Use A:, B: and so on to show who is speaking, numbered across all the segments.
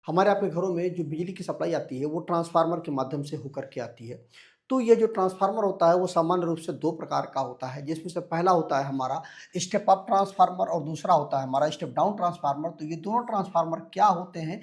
A: हमारे आपके घरों में जो बिजली की सप्लाई आती है वो ट्रांसफार्मर के माध्यम से होकर के आती है। तो ये जो ट्रांसफार्मर होता है वो सामान्य रूप से 2 प्रकार का होता है, जिसमें से पहला होता है हमारा स्टेप अप ट्रांसफार्मर और दूसरा होता है हमारा स्टेप डाउन ट्रांसफार्मर। तो ये दोनों ट्रांसफार्मर क्या होते हैं,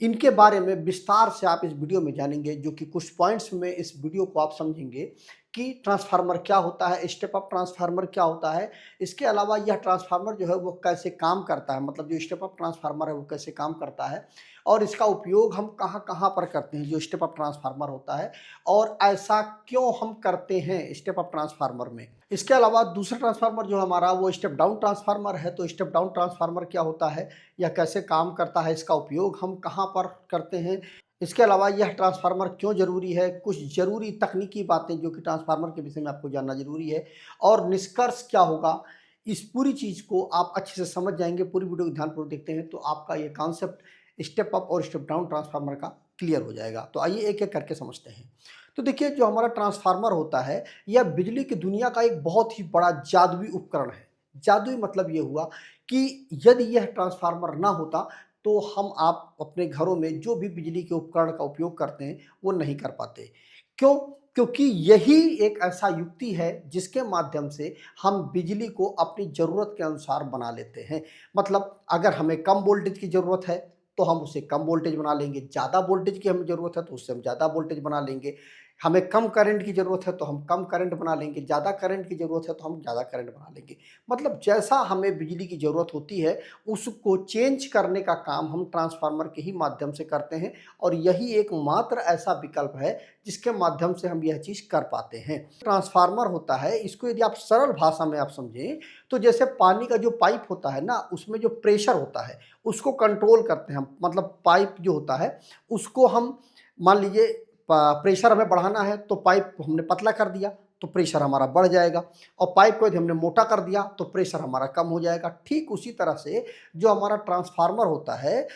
A: इनके बारे में विस्तार से आप इस वीडियो में जानेंगे, जो कि कुछ पॉइंट्स में इस वीडियो को आप समझेंगे कि ट्रांसफार्मर क्या होता है, स्टेप अप ट्रांसफार्मर क्या होता है। इसके अलावा यह ट्रांसफार्मर जो है वो कैसे काम करता है, मतलब जो स्टेप अप ट्रांसफार्मर है वो कैसे काम करता है और इसका उपयोग हम कहाँ-कहाँ पर करते हैं जो स्टेप अप ट्रांसफार्मर होता है, और ऐसा क्यों हम करते हैं स्टेप अप ट्रांसफार्मर में। इसके अलावा दूसरा ट्रांसफार्मर जो हमारा वो स्टेप डाउन ट्रांसफार्मर है। तो स्टेप डाउन ट्रांसफार्मर क्या होता है, यह कैसे काम करता है, इसका उपयोग हम कहाँ पर करते हैं। इसके अलावा यह ट्रांसफार्मर क्यों ज़रूरी है, कुछ ज़रूरी तकनीकी बातें जो कि ट्रांसफार्मर के विषय में आपको जानना ज़रूरी है, और निष्कर्ष क्या होगा। इस पूरी चीज़ को आप अच्छे से समझ जाएँगे, पूरी वीडियो को ध्यानपूर्वक देखते हैं तो आपका ये कॉन्सेप्ट स्टेप अप और स्टेप डाउन ट्रांसफार्मर का क्लियर हो जाएगा। तो आइए एक-एक करके समझते हैं। तो देखिए, जो हमारा ट्रांसफार्मर होता है, यह बिजली की दुनिया का एक बहुत ही बड़ा जादुई उपकरण है। जादुई मतलब ये हुआ कि यदि यह ट्रांसफार्मर ना होता तो हम आप अपने घरों में जो भी बिजली के उपकरण का उपयोग करते हैं वो नहीं कर पाते। क्यों? क्योंकि यही एक ऐसा युक्ति है जिसके माध्यम से हम बिजली को अपनी ज़रूरत के अनुसार बना लेते हैं। मतलब अगर हमें कम वोल्टेज की ज़रूरत है तो हम उसे कम वोल्टेज बना लेंगे, ज़्यादा वोल्टेज की हमें ज़रूरत है तो उससे हम ज़्यादा वोल्टेज बना लेंगे। हमें कम करंट की ज़रूरत है तो हम कम करंट बना लेंगे, ज़्यादा करंट की ज़रूरत है तो हम ज़्यादा करंट बना लेंगे। मतलब जैसा हमें बिजली की ज़रूरत होती है उसको चेंज करने का काम हम ट्रांसफार्मर के ही माध्यम से करते हैं, और यही एकमात्र ऐसा विकल्प है जिसके माध्यम से हम यह चीज़ कर पाते हैं। ट्रांसफार्मर होता है, इसको यदि आप सरल भाषा में आप समझें तो जैसे पानी का जो पाइप होता है ना, उसमें जो प्रेशर होता है उसको कंट्रोल करते हैं हम। मतलब पाइप जो होता है उसको हम, मान लीजिए प्रेशर हमें बढ़ाना है तो पाइप हमने पतला कर दिया तो प्रेशर हमारा बढ़ जाएगा, और पाइप को यदि हमने मोटा कर दिया तो प्रेशर हमारा कम हो जाएगा। ठीक उसी तरह से जो हमारा ट्रांसफार्मर होता है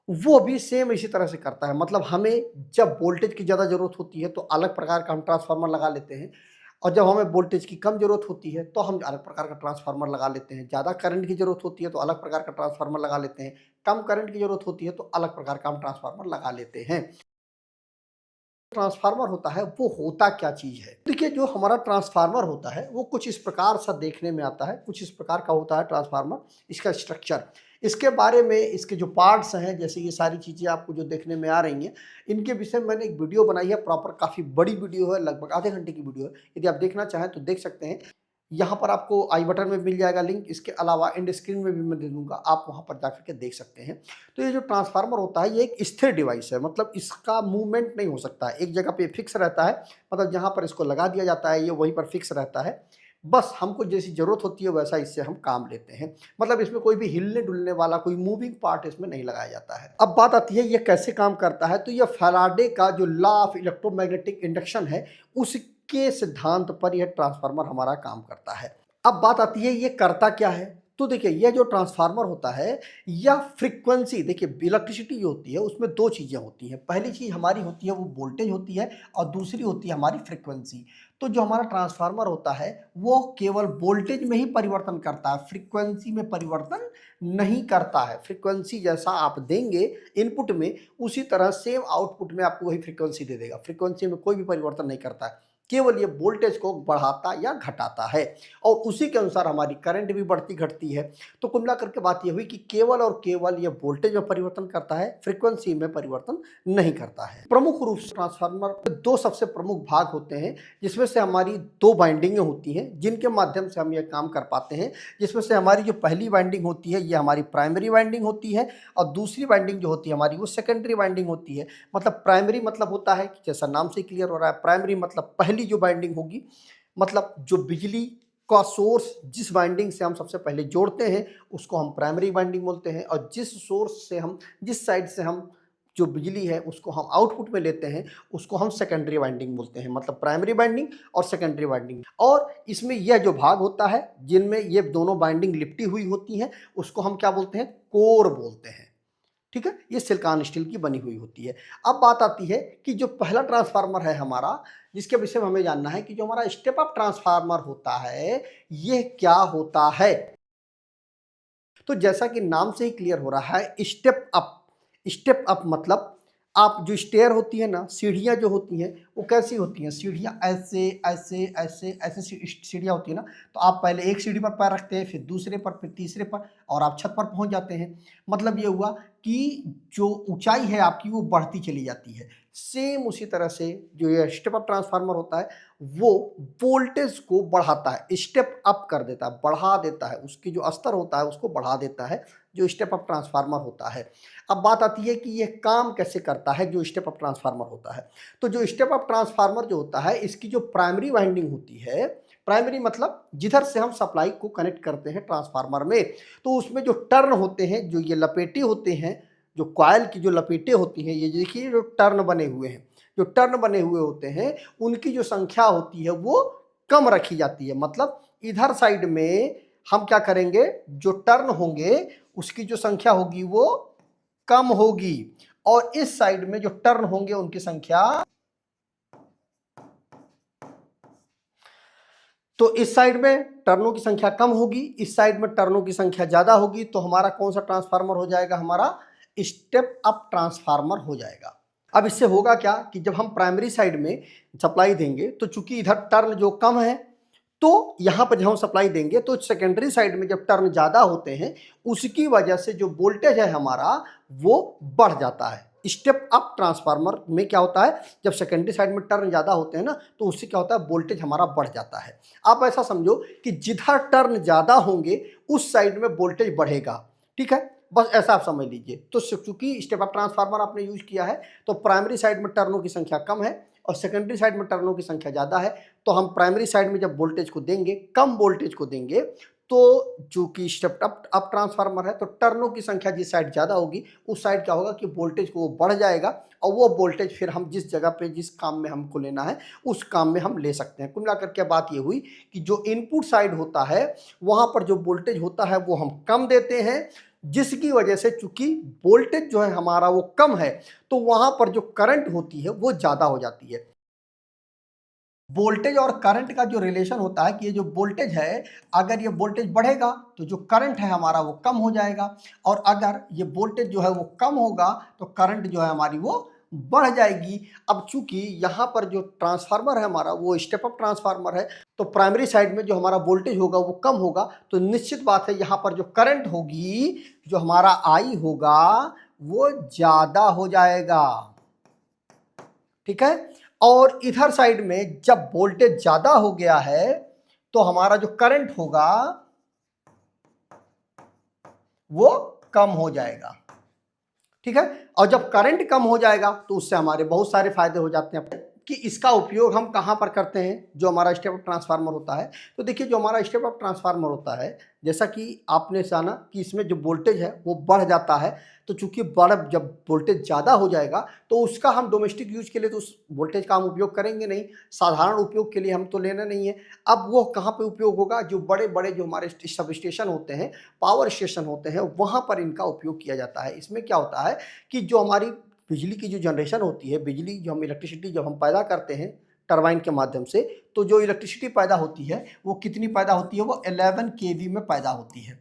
A: वो भी सेम इसी तरह से करता है। मतलब हमें जब वोल्टेज की ज़्यादा ज़रूरत होती है तो अलग प्रकार का हम ट्रांसफार्मर लगा लेते हैं, और जब हमें वोल्टेज की कम ज़रूरत होती है तो हम अलग प्रकार का ट्रांसफार्मर लगा लेते हैं। ज़्यादा करंट की ज़रूरत होती है तो अलग प्रकार का ट्रांसफार्मर लगा लेते हैं। कम करंट की ज़रूरत होती है तो अलग प्रकार का हम ट्रांसफार्मर लगा लेते हैं। ट्रांसफार्मर होता है वो होता क्या चीज़ है? देखिए, जो हमारा ट्रांसफार्मर होता है वो कुछ इस प्रकार सा देखने में आता है, कुछ इस प्रकार का होता है ट्रांसफार्मर। इसका स्ट्रक्चर, इसके बारे में, इसके जो पार्ट्स हैं, जैसे ये सारी चीज़ें आपको जो देखने में आ रही हैं, इनके विषय में मैंने एक वीडियो बनाई है प्रॉपर, काफ़ी बड़ी वीडियो है, लगभग आधे घंटे की वीडियो है। यदि आप देखना चाहें तो देख सकते हैं। यहाँ पर आपको आई बटन में मिल जाएगा लिंक, इसके अलावा एंड स्क्रीन में भी मैं दे दूँगा, आप वहाँ पर जाकर के देख सकते हैं। तो ये जो ट्रांसफार्मर होता है ये एक स्थिर डिवाइस है, मतलब इसका मूवमेंट नहीं हो सकता है, एक जगह पे फिक्स रहता है। मतलब जहाँ पर इसको लगा दिया जाता है ये वहीं पर फिक्स रहता है। बस हमको जैसी ज़रूरत होती है वैसा इससे हम काम लेते हैं। मतलब इसमें कोई भी हिलने-डुलने वाला कोई मूविंग पार्ट इसमें नहीं लगाया जाता है। अब बात आती है ये कैसे काम करता है, तो ये फैराडे का जो लॉ ऑफ इलेक्ट्रोमैग्नेटिक इंडक्शन है उसके सिद्धांत पर यह ट्रांसफार्मर हमारा काम करता है। अब बात आती है ये करता क्या है? तो देखिए, यह जो ट्रांसफार्मर होता है या फ्रीक्वेंसी, देखिए इलेक्ट्रिसिटी जो होती है उसमें 2 चीज़ें होती हैं। पहली चीज़ हमारी होती है वो वोल्टेज होती है, और दूसरी होती है हमारी फ्रीक्वेंसी। तो जो हमारा ट्रांसफार्मर होता है वो केवल वोल्टेज में ही परिवर्तन करता है, फ्रीक्वेंसी में परिवर्तन नहीं करता है। फ्रीक्वेंसी जैसा आप देंगे इनपुट में, उसी तरह सेम आउटपुट में आपको वही फ्रीक्वेंसी दे देगा। फ्रीक्वेंसी में कोई भी परिवर्तन नहीं करता है, केवल ये वोल्टेज को बढ़ाता या घटाता है, और उसी के अनुसार हमारी करंट भी बढ़ती घटती है। तो कुल मिलाकर के बात ये हुई कि केवल और केवल ये वोल्टेज में परिवर्तन करता है, फ्रीक्वेंसी में परिवर्तन नहीं करता है। प्रमुख रूप से ट्रांसफार्मर के 2 सबसे प्रमुख भाग होते हैं, जिसमें से हमारी 2 वाइंडिंगें होती हैं जिनके माध्यम से हम यह काम कर पाते हैं। जिसमें से हमारी जो पहली वाइंडिंग होती है ये हमारी प्राइमरी वाइंडिंग होती है, और दूसरी वाइंडिंग जो होती है हमारी वो सेकेंडरी वाइंडिंग होती है। मतलब प्राइमरी मतलब होता है कि जैसा नाम से क्लियर हो रहा है, प्राइमरी मतलब पहली जो वाइंडिंग होगी, मतलब जो बिजली का सोर्स जिस वाइंडिंग से हम सबसे पहले जोड़ते हैं उसको हम प्राइमरी वाइंडिंग बोलते हैं, और जिस सोर्स से हम, जिस साइड से हम जो बिजली है उसको हम आउटपुट में लेते हैं उसको हम सेकेंडरी वाइंडिंग बोलते हैं। मतलब प्राइमरी वाइंडिंग और सेकेंडरी वाइंडिंग। और इसमें यह जो भाग होता है जिनमें ये दोनों वाइंडिंग लिपटी हुई होती हैं उसको हम क्या बोलते हैं, कोर बोलते हैं। ठीक है, ये सिलिकॉन स्टील की बनी हुई होती है। अब बात आती है कि जो पहला ट्रांसफार्मर है हमारा, जिसके विषय में हमें जानना है कि जो हमारा स्टेप अप ट्रांसफार्मर होता है ये क्या होता है। तो जैसा कि नाम से ही क्लियर हो रहा है, स्टेप अप, स्टेप अप मतलब आप जो स्टेयर होती है ना, सीढ़ियाँ जो होती हैं वो कैसी होती हैं, सीढ़ियाँ ऐसे ऐसे ऐसे ऐसे सीढ़ियाँ होती है ना, तो आप पहले एक सीढ़ी पर पैर रखते हैं, फिर दूसरे पर, फिर तीसरे पर, और आप छत पर पहुंच जाते हैं। मतलब ये हुआ कि जो ऊंचाई है आपकी वो बढ़ती चली जाती है। सेम उसी तरह से जो ये स्टेप अप ट्रांसफार्मर होता है वो वोल्टेज को बढ़ाता है, स्टेप अप कर देता है, बढ़ा देता है, उसकी जो स्तर होता है उसको बढ़ा देता है, जो स्टेप अप ट्रांसफार्मर होता है। अब बात आती है कि यह काम कैसे करता है जो स्टेप अप ट्रांसफार्मर होता है। तो जो स्टेप अप ट्रांसफार्मर जो होता है, इसकी जो प्राइमरी वाइंडिंग होती है, प्राइमरी मतलब जिधर से हम सप्लाई को कनेक्ट करते हैं ट्रांसफार्मर में, तो उसमें जो टर्न होते हैं, जो ये लपेटे होते हैं, जो कॉइल की जो लपेटे होती हैं, ये देखिए जो टर्न बने हुए हैं, जो टर्न बने हुए होते हैं उनकी जो संख्या होती है वो कम रखी जाती है। मतलब इधर साइड में हम क्या करेंगे, जो टर्न होंगे उसकी जो संख्या होगी वो कम होगी, और इस साइड में जो टर्न होंगे उनकी संख्या, तो इस साइड में टर्नों की संख्या कम होगी, इस साइड में टर्नों की संख्या ज्यादा होगी। तो हमारा कौन सा ट्रांसफार्मर हो जाएगा, हमारा स्टेप अप ट्रांसफार्मर हो जाएगा। अब इससे होगा क्या कि जब हम प्राइमरी साइड में सप्लाई देंगे तो चूंकि इधर टर्न जो कम है, तो यहां पर जब हम सप्लाई देंगे तो सेकेंडरी साइड में जब टर्न ज्यादा होते हैं उसकी वजह से जो वोल्टेज है हमारा वो बढ़ जाता है। स्टेप अप ट्रांसफार्मर में क्या होता है, जब सेकेंडरी साइड में टर्न ज्यादा होते हैं ना, तो उससे क्या होता है, वोल्टेज हमारा बढ़ जाता है। आप ऐसा समझो कि जिधर टर्न ज्यादा होंगे उस साइड में वोल्टेज बढ़ेगा। ठीक है, बस ऐसा आप समझ लीजिए। तो चूंकि स्टेप अप ट्रांसफार्मर आपने यूज किया है तो प्राइमरी साइड में टर्नों की संख्या कम है और सेकेंडरी साइड में टर्नों की संख्या ज्यादा है, तो हम प्राइमरी साइड में जब वोल्टेज को देंगे, कम वोल्टेज को देंगे, तो चूंकि स्टेप अप ट्रांसफार्मर है तो टर्नों की संख्या जिस साइड ज्यादा होगी उस साइड क्या होगा कि वोल्टेज को वो बढ़ जाएगा, और वो वोल्टेज फिर हम जिस जगह पे जिस काम में हमको लेना है उस काम में हम ले सकते हैं। कुल मिलाकर के बात ये हुई कि जो इनपुट साइड होता है वहां पर जो वोल्टेज होता है वो हम कम देते हैं, जिसकी वजह से चूंकि वोल्टेज जो है हमारा वो कम है तो वहां पर जो करंट होती है वो ज्यादा हो जाती है। वोल्टेज और करंट का जो रिलेशन होता है कि ये जो वोल्टेज है, अगर ये वोल्टेज बढ़ेगा तो जो करंट है हमारा वो कम हो जाएगा, और अगर ये वोल्टेज जो है वो कम होगा तो करंट जो है हमारी वो बढ़ जाएगी। अब चूंकि यहाँ पर जो ट्रांसफार्मर है हमारा वो स्टेप अप ट्रांसफार्मर है, तो प्राइमरी साइड में जो हमारा वोल्टेज होगा वो कम होगा, तो निश्चित बात है यहाँ पर जो करंट होगी, जो हमारा आई होगा वो ज्यादा हो जाएगा। ठीक है, और इधर साइड में जब वोल्टेज ज्यादा हो गया है तो हमारा जो करंट होगा वो कम हो जाएगा। ठीक है, और जब करंट कम हो जाएगा तो उससे हमारे बहुत सारे फायदे हो जाते हैं। कि इसका उपयोग हम कहां पर करते हैं, जो हमारा स्टेप अप ट्रांसफार्मर होता है, तो देखिए जो हमारा स्टेप अप ट्रांसफार्मर होता है, जैसा कि आपने जाना कि इसमें जो वोल्टेज है वो बढ़ जाता है, तो चूंकि जब वोल्टेज ज़्यादा हो जाएगा तो उसका हम डोमेस्टिक यूज के लिए तो उस वोल्टेज का हम उपयोग करेंगे नहीं, साधारण उपयोग के लिए हम तो लेना नहीं है। अब वो कहाँ पे उपयोग होगा, जो बड़े बड़े जो हमारे सब स्टेशन होते हैं, पावर स्टेशन होते हैं, वहाँ पर इनका उपयोग किया जाता है। इसमें क्या होता है कि जो हमारी बिजली की जो जनरेशन होती है, बिजली जो हम इलेक्ट्रिसिटी जब हम पैदा करते हैं टरबाइन के माध्यम से, तो जो इलेक्ट्रिसिटी पैदा होती है वो कितनी पैदा होती है, वो 11 केवी में पैदा होती है,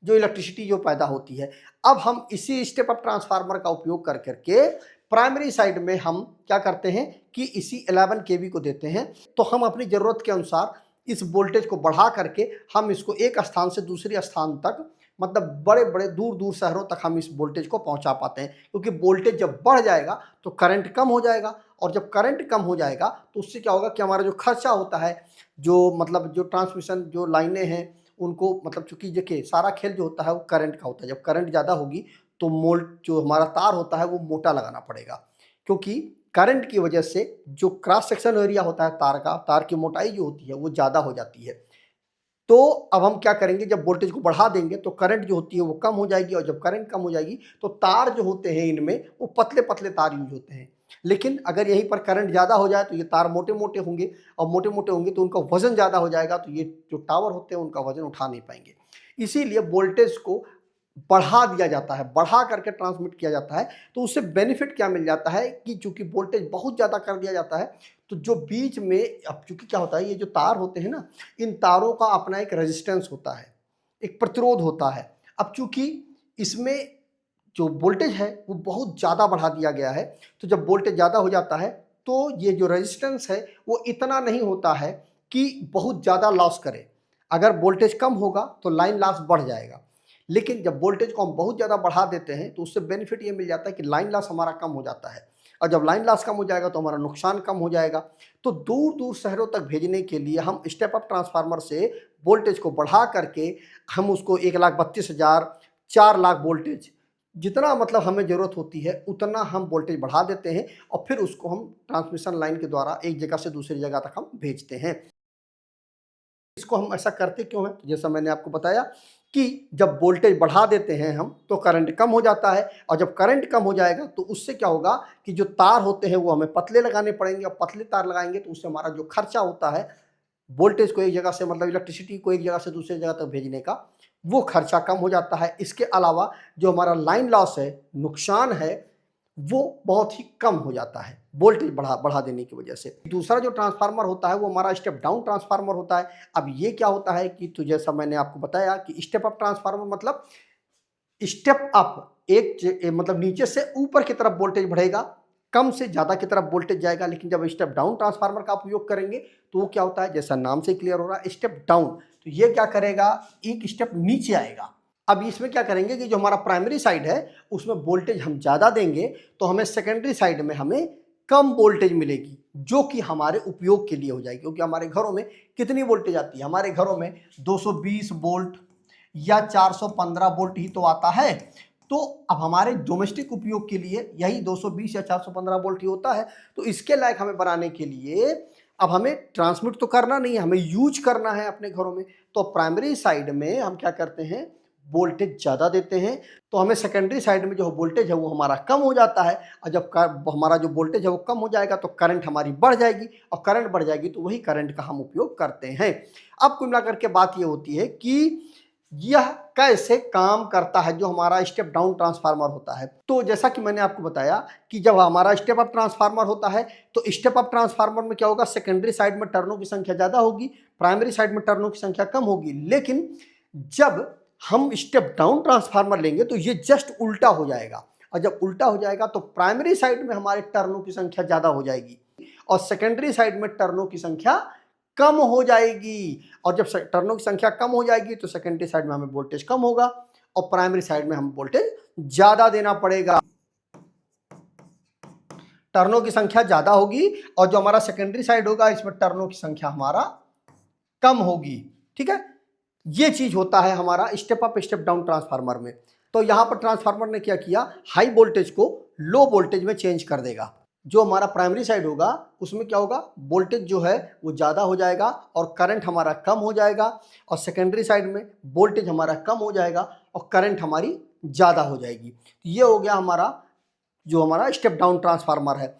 A: जो इलेक्ट्रिसिटी जो पैदा होती है। अब हम इसी स्टेप अप ट्रांसफार्मर का उपयोग कर करके प्राइमरी साइड में हम क्या करते हैं कि इसी 11 केवी को देते हैं, तो हम अपनी ज़रूरत के अनुसार इस वोल्टेज को बढ़ा करके हम इसको एक स्थान से दूसरे स्थान तक, मतलब बड़े बड़े दूर दूर शहरों तक हम इस वोल्टेज को पहुंचा पाते हैं। क्योंकि वोल्टेज जब बढ़ जाएगा तो करंट कम हो जाएगा, और जब करंट कम हो जाएगा तो उससे क्या होगा कि हमारा जो खर्चा होता है, जो मतलब जो ट्रांसमिशन जो लाइनें हैं उनको, मतलब चूंकि देखिए सारा खेल जो होता है वो करंट का होता है। जब करंट ज़्यादा होगी तो जो हमारा तार होता है वो मोटा लगाना पड़ेगा, क्योंकि करंट की वजह से जो क्रॉस सेक्शन एरिया होता है तार का, तार की मोटाई जो होती है वो ज़्यादा हो जाती है। तो अब हम क्या करेंगे, जब वोल्टेज को बढ़ा देंगे तो करंट जो होती है वो कम हो जाएगी, और जब करंट कम हो जाएगी तो तार जो होते हैं इनमें वो पतले पतले तार यूज होते हैं। लेकिन अगर यहीं पर करंट ज़्यादा हो जाए तो ये तार मोटे मोटे होंगे, और मोटे मोटे होंगे तो उनका वजन ज़्यादा हो जाएगा, तो ये जो टावर होते हैं उनका वजन उठा नहीं पाएंगे। इसीलिए वोल्टेज को बढ़ा दिया जाता है, बढ़ा करके ट्रांसमिट किया जाता है। तो उससे बेनिफिट क्या मिल जाता है कि चूंकि वोल्टेज बहुत ज़्यादा कर दिया जाता है तो जो बीच में, अब चूंकि क्या होता है, ये जो तार होते हैं ना, इन तारों का अपना एक रेजिस्टेंस होता है, एक प्रतिरोध होता है। अब चूंकि इसमें जो वोल्टेज है वो बहुत ज़्यादा बढ़ा दिया गया है। तो जब वोल्टेज ज़्यादा हो जाता है तो ये जो रेजिस्टेंस है वो इतना नहीं होता है कि बहुत ज़्यादा लॉस करे। अगर वोल्टेज कम होगा तो लाइन लॉस बढ़ जाएगा, लेकिन जब वोल्टेज को हम बहुत ज़्यादा बढ़ा देते हैं तो उससे बेनिफिट ये मिल जाता है कि लाइन लॉस हमारा कम हो जाता है, और जब लाइन लॉस कम हो जाएगा तो हमारा नुकसान कम हो जाएगा। तो दूर दूर शहरों तक भेजने के लिए हम स्टेप अप ट्रांसफार्मर से वोल्टेज को बढ़ा करके हम उसको 1,32,000 4,00,000 वोल्टेज, जितना मतलब हमें ज़रूरत होती है उतना हम वोल्टेज बढ़ा देते हैं, और फिर उसको हम ट्रांसमिशन लाइन के द्वारा एक जगह से दूसरी जगह तक हम भेजते हैं। इसको हम ऐसा करते क्यों हैं? तो जैसा मैंने आपको बताया कि जब वोल्टेज बढ़ा देते हैं हम तो करंट कम हो जाता है, और जब करंट कम हो जाएगा तो उससे क्या होगा कि जो तार होते हैं वो हमें पतले लगाने पड़ेंगे, और पतले तार लगाएंगे तो उससे हमारा जो खर्चा होता है वोल्टेज को एक जगह से मतलब इलेक्ट्रिसिटी को एक जगह से दूसरी जगह तक भेजने का, वो खर्चा कम हो जाता है। इसके अलावा जो हमारा लाइन लॉस है, नुकसान है, वो बहुत ही कम हो जाता है वोल्टेज बढ़ा बढ़ा देने की वजह से। दूसरा जो ट्रांसफार्मर होता है वो हमारा स्टेप डाउन ट्रांसफार्मर होता है। अब ये क्या होता है कि तो जैसा मैंने आपको बताया कि स्टेप अप ट्रांसफार्मर मतलब स्टेप अप मतलब नीचे से ऊपर की तरफ वोल्टेज बढ़ेगा, कम से ज़्यादा की तरफ वोल्टेज जाएगा। लेकिन जब स्टेप डाउन ट्रांसफार्मर का उपयोग करेंगे तो वो क्या होता है, जैसा नाम से क्लियर हो रहा है स्टेप डाउन, तो ये क्या करेगा, एक स्टेप नीचे आएगा। अब इसमें क्या करेंगे कि जो हमारा प्राइमरी साइड है उसमें वोल्टेज हम ज़्यादा देंगे तो हमें सेकेंडरी साइड में हमें कम वोल्टेज मिलेगी, जो कि हमारे उपयोग के लिए हो जाएगी। क्योंकि हमारे घरों में कितनी वोल्टेज आती है, हमारे घरों में 220 वोल्ट या 415 वोल्ट ही तो आता है। तो अब हमारे डोमेस्टिक उपयोग के लिए यही 220 या 415 वोल्ट ही होता है। तो इसके लायक हमें बनाने के लिए अब हमें ट्रांसमिट तो करना नहीं है, हमें यूज करना है अपने घरों में। तो प्राइमरी साइड में हम क्या करते हैं, वोल्टेज ज़्यादा देते हैं, तो हमें सेकेंडरी साइड में जो वोल्टेज है वो हमारा कम हो जाता है। और जब हमारा जो वोल्टेज है वो कम हो जाएगा तो करंट हमारी बढ़ जाएगी, और करंट बढ़ जाएगी तो वही करंट का हम उपयोग करते हैं। अब कुल मिलाकर के बात ये होती है कि यह कैसे काम करता है जो हमारा स्टेप डाउन ट्रांसफार्मर होता है। तो जैसा कि मैंने आपको बताया कि जब हमारा स्टेप अप ट्रांसफार्मर होता है तो स्टेप अप ट्रांसफार्मर में क्या होगा, सेकेंडरी साइड में टर्नों की संख्या ज़्यादा होगी, प्राइमरी साइड में टर्नों की संख्या कम होगी। लेकिन जब हम स्टेप डाउन ट्रांसफार्मर लेंगे तो ये जस्ट उल्टा हो जाएगा, और जब उल्टा हो जाएगा तो प्राइमरी साइड में हमारे टर्नों की संख्या ज़्यादा हो जाएगी और सेकेंडरी साइड में टर्नों की संख्या कम हो जाएगी। और जब टर्नों की संख्या कम हो जाएगी तो सेकेंडरी साइड में हमें वोल्टेज कम होगा और प्राइमरी साइड में हमें वोल्टेज ज़्यादा देना पड़ेगा। टर्नों की संख्या ज़्यादा होगी और जो हमारा सेकेंडरी साइड होगा इसमें टर्नों की संख्या हमारा कम होगी। ठीक है, ये चीज होता है हमारा step up step down transformer में। तो यहां पर ट्रांसफार्मर ने क्या किया, हाई वोल्टेज को लो वोल्टेज में चेंज कर देगा। जो हमारा प्राइमरी साइड होगा उसमें क्या होगा, वोल्टेज जो है वो ज़्यादा हो जाएगा और करंट हमारा कम हो जाएगा, और सेकेंडरी साइड में वोल्टेज हमारा कम हो जाएगा और करंट हमारी ज़्यादा हो जाएगी। ये हो गया हमारा जो हमारा स्टेप डाउन ट्रांसफार्मर है।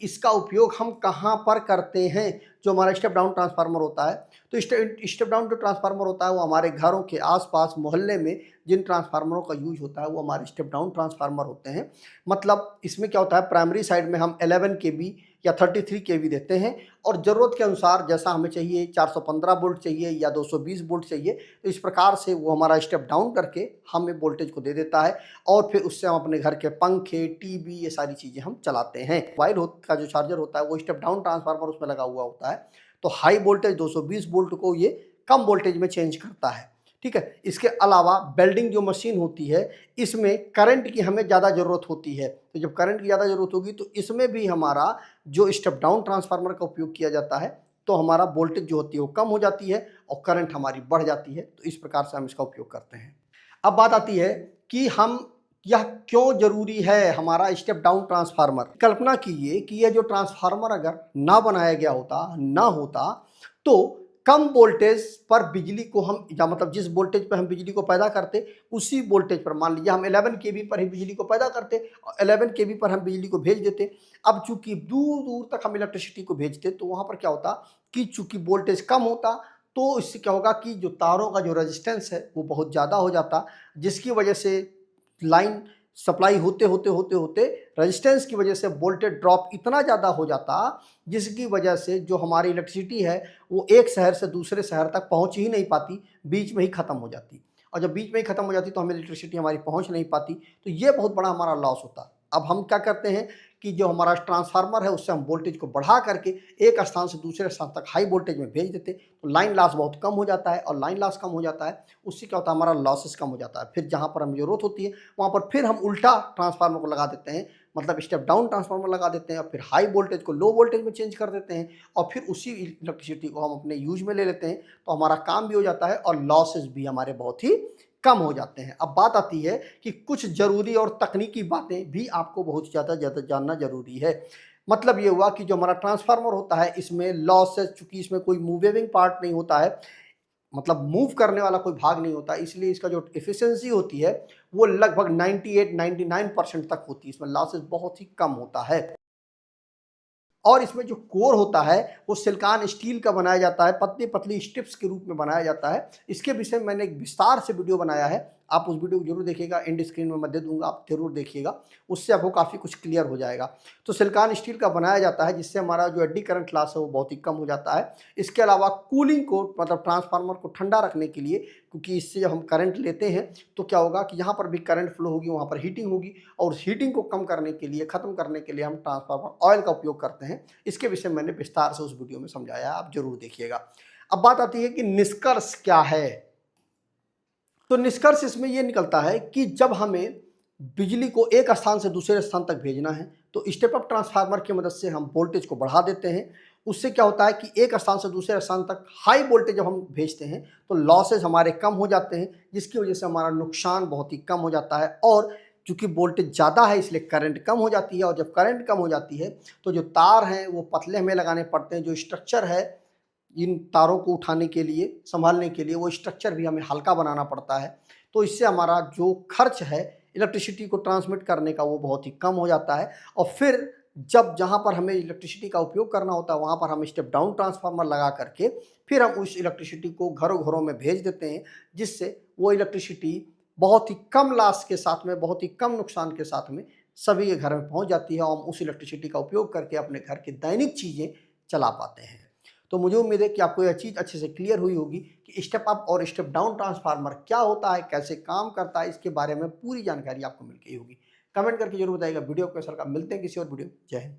A: इसका उपयोग हम कहाँ पर करते हैं, जो हमारा स्टेप डाउन ट्रांसफार्मर होता है। तो स्टेप डाउन जो ट्रांसफार्मर होता है वो हमारे घरों के आसपास मोहल्ले में जिन ट्रांसफार्मरों का यूज होता है वो हमारे स्टेप डाउन ट्रांसफार्मर होते हैं। मतलब इसमें क्या होता है, प्राइमरी साइड में हम 11 kV या 33 kV देते हैं, और ज़रूरत के अनुसार जैसा हमें चाहिए 415 वोल्ट चाहिए या 220 वोल्ट चाहिए, तो इस प्रकार से वो हमारा स्टेप डाउन करके हमें वोल्टेज को दे देता है, और फिर उससे हम अपने घर के पंखे, टीवी, ये सारी चीज़ें हम चलाते हैं। मोबाइल का जो चार्जर होता है वो स्टेप डाउन ट्रांसफार्मर उसमें लगा हुआ होता है, तो हाई वोल्टेज 220 वोल्ट को ये कम वोल्टेज में चेंज करता है। ठीक है, इसके अलावा वेल्डिंग जो मशीन होती है इसमें करंट की हमें ज़्यादा ज़रूरत होती है, तो जब करंट की ज़्यादा ज़रूरत होगी तो इसमें भी हमारा जो स्टेप डाउन ट्रांसफार्मर का उपयोग किया जाता है, तो हमारा वोल्टेज जो होती है वो कम हो जाती है और करंट हमारी बढ़ जाती है। तो इस प्रकार से हम इसका उपयोग करते हैं। अब बात आती है कि हम यह क्यों जरूरी है हमारा स्टेप डाउन ट्रांसफार्मर। कल्पना कीजिए कि यह जो ट्रांसफार्मर अगर ना बनाया गया होता, ना होता, तो कम वोल्टेज पर बिजली को हम, या मतलब जिस वोल्टेज पर हम बिजली को पैदा करते उसी वोल्टेज पर, मान लीजिए हम 11 kV पर ही बिजली को पैदा करते और 11 kV पर हम बिजली को भेज देते। अब चूंकि दूर दूर तक हम इलेक्ट्रिसिटी को भेजते तो वहाँ पर क्या होता कि चूंकि वोल्टेज कम होता तो इससे क्या होगा कि जो तारों का जो रेजिस्टेंस है वो बहुत ज़्यादा हो जाता, जिसकी वजह से लाइन सप्लाई होते होते होते होते रेजिस्टेंस की वजह से वोल्टेज ड्रॉप इतना ज़्यादा हो जाता, जिसकी वजह से जो हमारी इलेक्ट्रिसिटी है वो एक शहर से दूसरे शहर तक पहुंच ही नहीं पाती, बीच में ही ख़त्म हो जाती। और जब बीच में ही खत्म हो जाती तो हमें इलेक्ट्रिसिटी हमारी पहुंच नहीं पाती, तो ये बहुत बड़ा हमारा लॉस होता है। अब हम क्या करते हैं कि जो हमारा ट्रांसफार्मर है उससे हम वोल्टेज को बढ़ा करके एक स्थान से दूसरे स्थान तक हाई वोल्टेज में भेज देते हैं, तो लाइन लॉस बहुत कम हो जाता है, और लाइन लॉस कम हो जाता है उससे क्या होता है, हमारा लॉसेस कम हो जाता है। फिर जहाँ पर हमें जरूरत होती है वहाँ पर फिर हम उल्टा ट्रांसफार्मर को लगा देते हैं, मतलब स्टेप डाउन ट्रांसफार्मर लगा देते हैं, और फिर हाई वोल्टेज को लो वोल्टेज में चेंज कर देते हैं, और फिर उसी इलेक्ट्रिसिटी को हम अपने यूज में ले लेते हैं, तो हमारा काम भी हो जाता है और लॉसेस भी हमारे बहुत ही कम हो जाते हैं। अब बात आती है कि कुछ जरूरी और तकनीकी बातें भी आपको बहुत ज़्यादा जानना जरूरी है। मतलब ये हुआ कि जो हमारा ट्रांसफार्मर होता है इसमें लॉसेस, चूंकि इसमें कोई मूविंग पार्ट नहीं होता है, मतलब मूव करने वाला कोई भाग नहीं होता, इसलिए इसका जो एफिशिएंसी होती है वो लगभग 98-99% तक होती है। इसमें लॉसेस बहुत ही कम होता है। और इसमें जो कोर होता है वो सिलिकॉन स्टील का बनाया जाता है, पतली पतली स्ट्रिप्स के रूप में बनाया जाता है। इसके विषय में मैंने एक विस्तार से वीडियो बनाया है, आप उस वीडियो को जरूर देखिएगा, एंड स्क्रीन में मैं दे दूंगा, आप जरूर देखिएगा, उससे आपको काफ़ी कुछ क्लियर हो जाएगा। तो सिलिकॉन स्टील का बनाया जाता है जिससे हमारा जो एडी करंट लॉस है वो बहुत ही कम हो जाता है। इसके अलावा कूलिंग को, मतलब ट्रांसफार्मर को ठंडा रखने के लिए, क्योंकि इससे जब हम करंट लेते हैं तो क्या होगा कि जहाँ पर भी करंट फ्लो होगी वहाँ पर हीटिंग होगी, और उस हीटिंग को कम करने के लिए, खत्म करने के लिए हम ट्रांसफार्मर ऑयल का उपयोग करते हैं। इसके विषय में मैंने विस्तार से उस वीडियो में समझाया, आप जरूर देखिएगा। अब बात आती है कि निष्कर्ष क्या है। तो निष्कर्ष इसमें यह निकलता है कि जब हमें बिजली को एक स्थान से दूसरे स्थान तक भेजना है तो स्टेप अप ट्रांसफार्मर की मदद से हम वोल्टेज को बढ़ा देते हैं। उससे क्या होता है कि एक स्थान से दूसरे स्थान तक हाई वोल्टेज जब हम भेजते हैं तो लॉसेज हमारे कम हो जाते हैं, जिसकी वजह से हमारा नुकसान बहुत ही कम हो जाता है। और चूंकि वोल्टेज ज़्यादा है इसलिए करंट कम हो जाती है, और जब करंट कम हो जाती है तो जो तार हैं वो पतले हमें लगाने पड़ते हैं, जो स्ट्रक्चर है इन तारों को उठाने के लिए, संभालने के लिए, वो स्ट्रक्चर भी हमें हल्का बनाना पड़ता है। तो इससे हमारा जो खर्च है इलेक्ट्रिसिटी को ट्रांसमिट करने का वो बहुत ही कम हो जाता है। और फिर जब जहाँ पर हमें इलेक्ट्रिसिटी का उपयोग करना होता है वहाँ पर हम स्टेप डाउन ट्रांसफार्मर लगा करके फिर हम उस इलेक्ट्रिसिटी को घरों घरों में भेज देते हैं, जिससे वो इलेक्ट्रिसिटी बहुत ही कम लॉस के साथ में, बहुत ही कम नुकसान के साथ में सभी के घर में पहुँच जाती है, और हम उस इलेक्ट्रिसिटी का उपयोग करके अपने घर की दैनिक चीज़ें चला पाते हैं। तो मुझे उम्मीद है कि आपको यह चीज़ अच्छे से क्लियर हुई होगी कि स्टेप अप और स्टेप डाउन ट्रांसफार्मर क्या होता है, कैसे काम करता है, इसके बारे में पूरी जानकारी आपको मिल गई होगी। कमेंट करके जरूर बताइएगा वीडियो कैसा लगा। मिलते हैं किसी और वीडियो। जय हिंद।